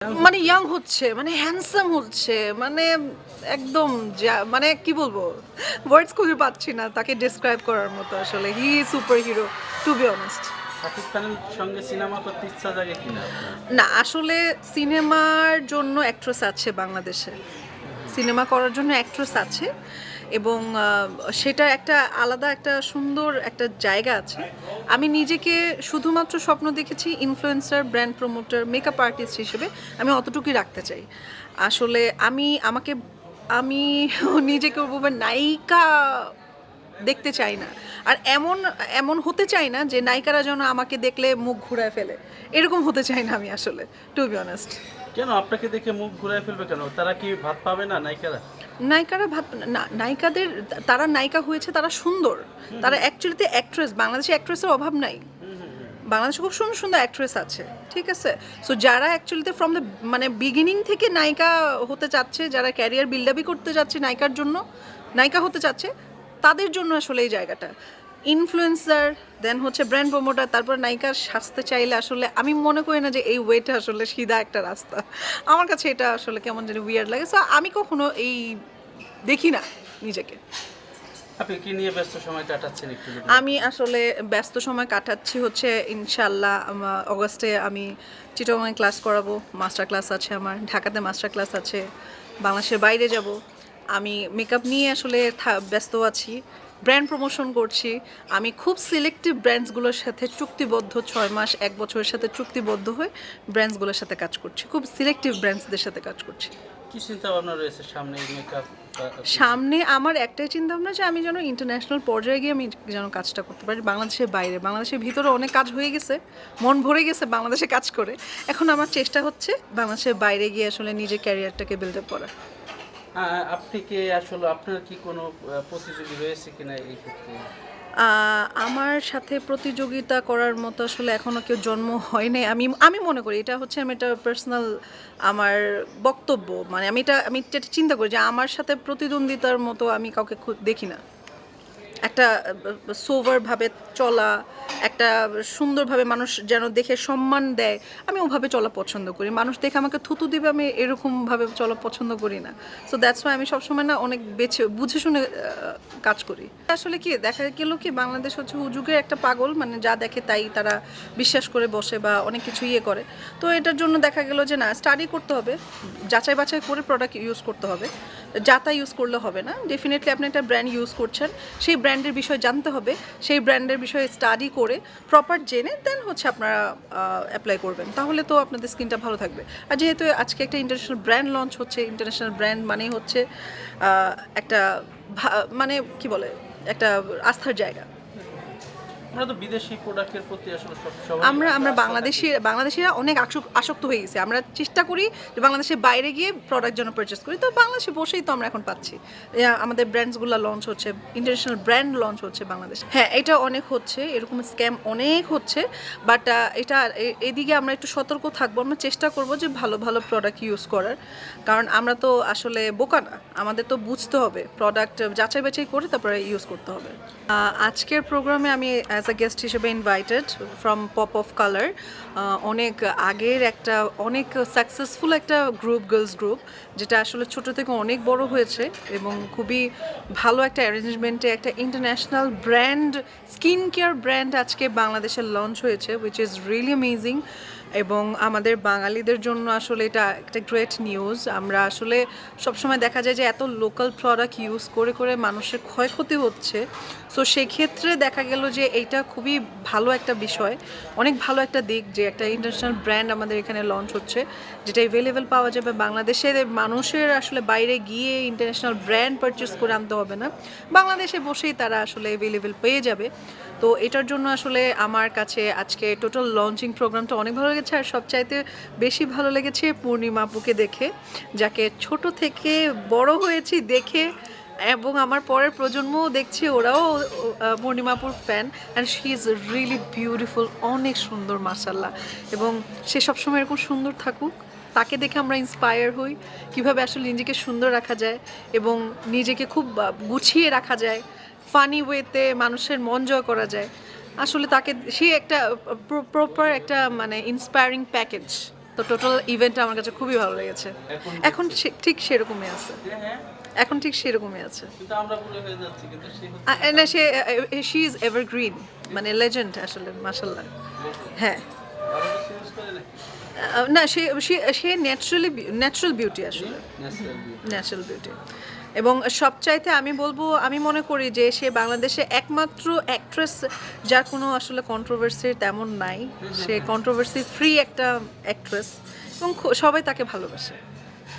মানে ইয়াং হচ্ছে, মানে হ্যান্ডসাম হচ্ছে, মানে একদম মানে কি বলবো, ওয়ার্ডস খুঁজে পাচ্ছি না তাকে ডেসক্রাইব করার মতো। আসলে he super hero, to be honest. Shakib খানের সঙ্গে সিনেমা করতে ইচ্ছা জাগে কিনা আপনার? না, আসলে সিনেমার জন্য অ্যাক্ট্রেস আছে বাংলাদেশে, সিনেমা করার জন্য অ্যাক্ট্রেস আছে, এবং সেটা একটা আলাদা একটা সুন্দর একটা জায়গা আছে। আমি নিজেকে শুধুমাত্র স্বপ্ন দেখেছি influencer, brand promoter, makeup artist হিসেবে। আমি অতটুকুই রাখতে চাই। আসলে আমি নিজেকে ওভাবে নায়িকা দেখতে চাই না। আর এমন এমন হতে চাই না যে নায়িকারা যেন আমাকে দেখলে মুখ ঘুরায় ফেলে, এরকম হতে চাই না আমি আসলে, টু বি অনেস্ট। কেন আপনাকে দেখে মুখ ঘুরায় ফেলবে কেন? তারা কি ভাত পাবে না নায়িকারা? নায়িকারা না, নায়িকাদের, তারা নায়িকা হয়েছে, তারা সুন্দর, তারা অ্যাকচুয়ালিতে অ্যাক্ট্রেস। বাংলাদেশে অ্যাক্ট্রেসের অভাব নাই, বাংলাদেশে খুব সুন্দর সুন্দর অ্যাক্ট্রেস আছে, ঠিক আছে। সো যারা অ্যাকচুয়ালিতে ফ্রম দ্য মানে বিগিনিং থেকে নায়িকা হতে চাচ্ছে, যারা ক্যারিয়ার বিল্ড আপই করতে যাচ্ছে নায়িকার জন্য, নায়িকা হতে চাচ্ছে, তাদের জন্য আসলে এই জায়গাটা। ইনফ্লুয়েন্সার, দেন হচ্ছে ব্র্যান্ড প্রমোটার, তারপর নায়িকার সাজতে চাইলে আসলে আমি মনে করি না যে এই ওয়েটা আসলে সিধা একটা রাস্তা। আমার কাছে এটা আসলে কেমন জানি উইয়ার্ড লাগে। সো আমি কখনো এই দেখি না নিজেকে। আপনি কি নিয়ে ব্যস্ত সময় কাটাচ্ছেন একটু যদি আমি আসলে ব্যস্ত সময় কাটাচ্ছি হচ্ছে, ইনশাল্লাহ অগস্টে আমি চিটাগাংয়ে ক্লাস করাবো, মাস্টার ক্লাস আছে আমার, ঢাকাতে মাস্টার ক্লাস আছে, বাংলাদেশের বাইরে যাব। আমি মেকআপ নিয়ে আসলে ব্যস্ত আছি, ব্র্যান্ড প্রমোশন করছি। আমি খুব সিলেক্টিভ ব্র্যান্ডসগুলোর সাথে চুক্তিবদ্ধ, 6 মাস 1 বছরের সাথে চুক্তিবদ্ধ হয়ে ব্র্যান্ডসগুলোর সাথে কাজ করছি, খুব সিলেক্টিভ ব্র্যান্ডসদের সাথে কাজ করছি। কি চিন্তা ভাবনা রয়েছে সামনে মেকআপ? সামনে আমার একটাই চিন্তা ভাবনা যে আমি যেন ইন্টারন্যাশনাল পর্যায়ে গিয়ে আমি যেন কাজটা করতে পারি। বাংলাদেশের বাইরে, বাংলাদেশের ভিতরে অনেক কাজ হয়ে গেছে, মন ভরে গেছে বাংলাদেশে কাজ করে। এখন আমার চেষ্টা হচ্ছে বাংলাদেশের বাইরে গিয়ে আসলে নিজের ক্যারিয়ারটাকে বিল্ড আপ করা। আপনি কি আসলে আপনার কি কোনো প্রতিযোগী রয়েছে কিনা এই ক্ষেত্রে? আমার সাথে প্রতিযোগিতা করার মতো আসলে এখনও কেউ জন্ম হয় নাই। আমি আমি মনে করি এটা হচ্ছে, আমি এটা পার্সোনাল আমার বক্তব্য, মানে আমি এটা চিন্তা করি যে আমার সাথে প্রতিদ্বন্দ্বিতার মতো আমি কাউকে দেখি না। একটা সোভারভাবে চলা, একটা সুন্দরভাবে মানুষ যেন দেখে সম্মান দেয়, আমি ওভাবে চলা পছন্দ করি। মানুষ দেখে আমাকে থুতু দিবে, আমি এরকমভাবে চলা পছন্দ করি না। সো দ্যাটস ওয়াই আমি সবসময় না অনেক বুঝে শুনে কাজ করি। আসলে কি দেখা গেল কি, বাংলাদেশ হচ্ছে হুজুগের একটা পাগল, মানে যা দেখে তাই তারা বিশ্বাস করে বসে বা অনেক কিছু ইয়ে করে। তো এটার জন্য দেখা গেল যে না, স্টাডি করতে হবে, যাচাই বাছাই করে প্রোডাক্ট ইউজ করতে হবে। যাতা ইউজ করলে হবে না। ডেফিনেটলি আপনি একটা ব্র্যান্ড ইউজ করছেন, সেই ব্র্যান্ডের বিষয়ে জানতে হবে, সেই ব্র্যান্ডের বিষয়ে স্টাডি করে প্রপার জেনে দেন হচ্ছে আপনারা অ্যাপ্লাই করবেন, তাহলে তো আপনাদের স্কিনটা ভালো থাকবে। আর যেহেতু আজকে একটা ইন্টারন্যাশনাল ব্র্যান্ড লঞ্চ হচ্ছে, ইন্টারন্যাশনাল ব্র্যান্ড মানেই হচ্ছে একটা মানে কি বলে, একটা আস্থার জায়গা। আমরা তো বিদেশি প্রোডাক্টের প্রতি আসলে সবাই আমরা আমরা আস্থা বাংলাদেশিরা অনেক আসক্ত হয়ে গেছি। আমরা চেষ্টা করি যে বাংলাদেশের বাইরে গিয়ে প্রোডাক্ট যেন পারচেস করি, তো বাংলাদেশে বসেই তো আমরা এখন পাচ্ছি। আমাদের ব্র্যান্ডসগুলো লঞ্চ হচ্ছে, ইন্টারন্যাশনাল ব্র্যান্ড লঞ্চ হচ্ছে বাংলাদেশ। হ্যাঁ, এটা অনেক হচ্ছে, এরকম স্ক্যাম অনেক হচ্ছে, বাট এটা এদিকে আমরা একটু সতর্ক থাকবো। আমরা চেষ্টা করব যে ভালো ভালো প্রোডাক্ট ইউজ করার, কারণ আমরা তো আসলে বোকা না, আমাদের তো বুঝতে হবে, প্রোডাক্ট যাচাই বাছাই করে তারপরে ইউজ করতে হবে। আজকের প্রোগ্রামে আমি অ্যাজ আ গেস্ট হিসেবে invited from pop of colour, অনেক আগের একটা অনেক সাকসেসফুল একটা গ্রুপ, গার্লস গ্রুপ, যেটা আসলে ছোট থেকে অনেক বড় হয়েছে এবং খুবই ভালো একটা অ্যারেঞ্জমেন্টে একটা international brand, skin care brand আজকে বাংলাদেশে লঞ্চ হয়েছে, উইচ ইজ রিয়েলি অ্যামেজিং। এবং আমাদের বাঙালিদের জন্য আসলে এটা একটা গ্রেট নিউজ। আমরা আসলে সবসময় দেখা যায় যে এত লোকাল প্রোডাক্ট ইউজ করে করে মানুষের ক্ষয়ক্ষতি হচ্ছে। সো সেক্ষেত্রে দেখা গেল যে এইটা খুবই ভালো একটা বিষয়, অনেক ভালো একটা দিক যে একটা ইন্টারন্যাশনাল ব্র্যান্ড আমাদের এখানে লঞ্চ হচ্ছে, যেটা অ্যাভেলেবেল পাওয়া যাবে। বাংলাদেশের মানুষের আসলে বাইরে গিয়ে ইন্টারন্যাশনাল ব্র্যান্ড পারচেস করে আনতে হবে না, বাংলাদেশে বসেই তারা আসলে অ্যাভেলেবেল পেয়ে যাবে। তো এটার জন্য আসলে আমার কাছে আজকে টোটাল লঞ্চিং প্রোগ্রামটা অনেক ভালো লেগেছে। আর সবচাইতে বেশি ভালো লেগেছে পূর্ণিমা আপুকে দেখে, যাকে ছোট থেকে বড় হয়েছি দেখে, এবং আমার পরের প্রজন্মও দেখছি, ওরাও পূর্ণিমাপুর fan, and she is really beautiful, অনেক সুন্দর মাশাল্লাহ। এবং সে সবসময় এরকম সুন্দর থাকুক, তাকে দেখে আমরা ইন্সপায়ার হই কীভাবে আসলে নিজেকে সুন্দর রাখা যায় এবং নিজেকে খুব গুছিয়ে রাখা যায়, ফানি ওয়েতে মানুষের মন জয় করা যায়। আসলে তাকে, সে একটা প্রপার একটা মানে ইন্সপায়ারিং প্যাকেজ, তো টোটাল ইভেন্টটা আমার কাছে খুবই ভালো লেগেছে। এখন ঠিক সেরকমই আছে, হ্যাঁ এখন ঠিক সেরকমই আছে। কিন্তু আমরা বুড়ো হয়ে যাচ্ছি, কিন্তু সে না, শি ইজ এভারগ্রিন, মানে লেজেন্ড আসলে, মাশাল্লাহ। হ্যাঁ, চেঞ্জ করে নাকি না, সে ন্যাচারাল বিউটি আসলে, ন্যাচারাল ন্যাচারাল বিউটি। এবং সবচাইতে আমি বলবো, আমি মনে করি যে সে বাংলাদেশে একমাত্র অ্যাক্ট্রেস যার কোনো আসলে কন্ট্রোভার্সি তেমন নাই। সে কন্ট্রোভার্সি ফ্রি একটা অ্যাক্ট্রেস এবং সবাই তাকে ভালোবাসে।